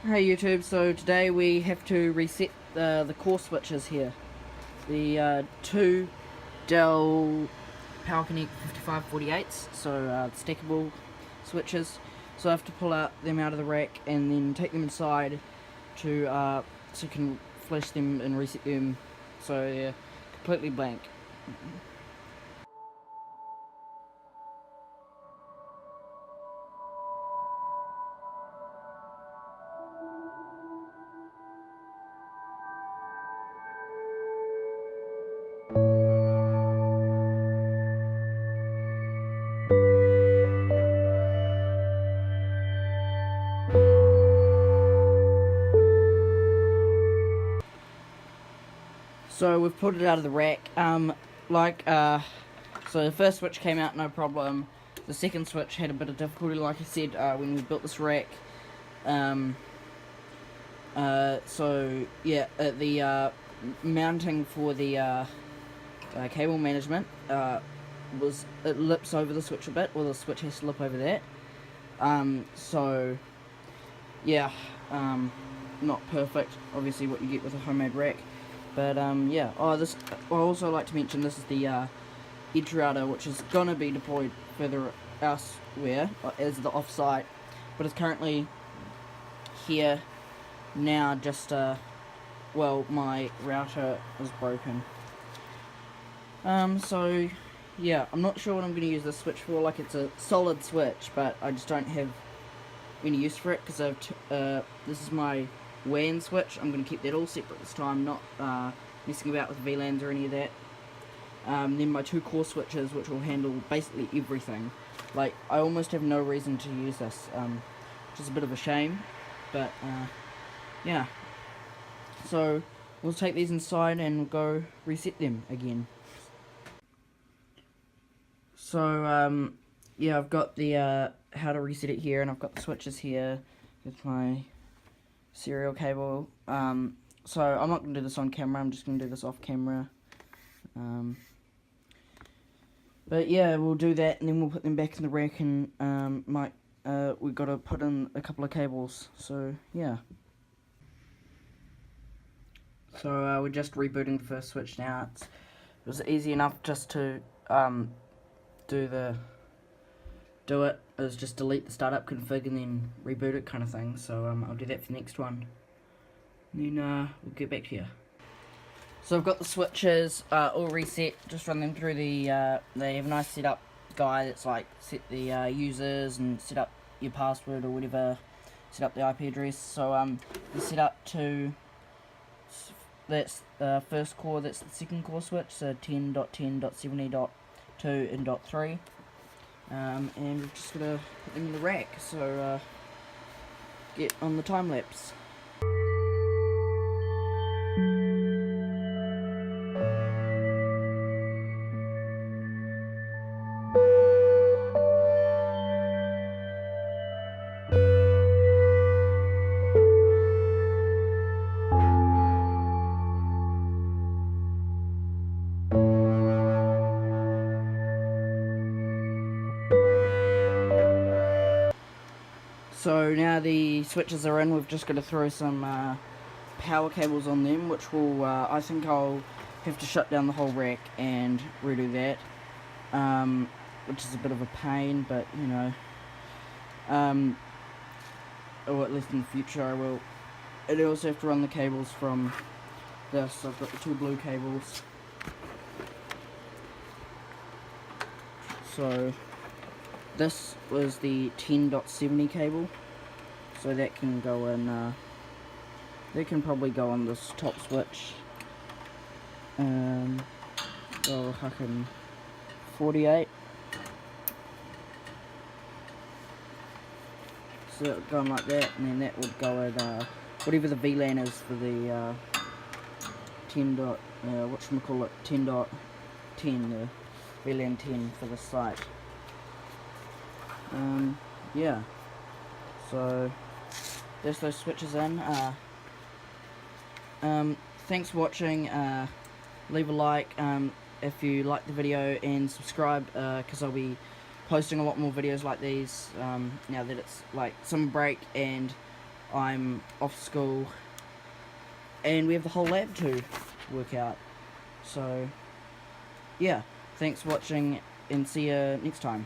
Hey YouTube, so today we have to reset the core switches here. The two Dell Power Connect 5548s, so stackable switches. So I have to pull them out of the rack and then take them inside to so you can flash them and reset them. So yeah, completely blank. So we've pulled it out of the rack. So the first switch came out no problem. The second switch had a bit of difficulty, like I said, when we built this rack. So yeah, the mounting for the cable management it lips over the switch a bit, or the switch has to lip over that. So yeah, not perfect, obviously, what you get with a homemade rack. But yeah. I also like to mention this is the edge router, which is gonna be deployed further elsewhere as the offsite, but it's currently here now. Just well, my router is broken. So yeah, I'm not sure what I'm gonna use this switch for. Like, it's a solid switch, but I just don't have any use for it because this is my WAN switch. I'm going to keep that all separate this time, not messing about with VLANs or any of that. Then my two core switches, which will handle basically everything. Like, I almost have no reason to use this, which is a bit of a shame, but yeah. So we'll take these inside and we'll go reset them again. So yeah, I've got the how to reset it here, and I've got the switches here with my serial cable. So I'm not going to do this on camera, I'm just going to do this off camera. But yeah, we'll do that and then we'll put them back in the rack, and we've got to put in a couple of cables, so yeah. So we're just rebooting the first switch now. It was easy enough just to do it. It was just delete the startup config and then reboot it, kind of thing. So I'll do that for the next one. And then we'll get back here. So I've got the switches all reset. Just run them through the. They have a nice setup guide that's like set the users and set up your password or whatever. Set up the IP address. So the setup to. That's the first core. That's the second core switch. So 10.10.70.2 and .3. And we're just gonna put them in the rack, so get on the time lapse. So now the switches are in, we've just got to throw some power cables on them, which will, I think I'll have to shut down the whole rack and redo that, which is a bit of a pain, but you know, or at least in the future I will. And I also have to run the cables from this. So I've got the two blue cables. So this was the 10.70 cable, so that can go in, that can probably go on this top switch. Go fucking 48. So that would go in like that, and then that would go at whatever the VLAN is for the 10. Whatchamacallit, 10.10, the VLAN 10 for the site. Yeah, so there's those switches in. Thanks for watching. Leave a like if you like the video, and subscribe because I'll be posting a lot more videos like these now that it's like summer break, and I'm off school, and we have the whole lab to work out. So, yeah, thanks for watching, and see you next time.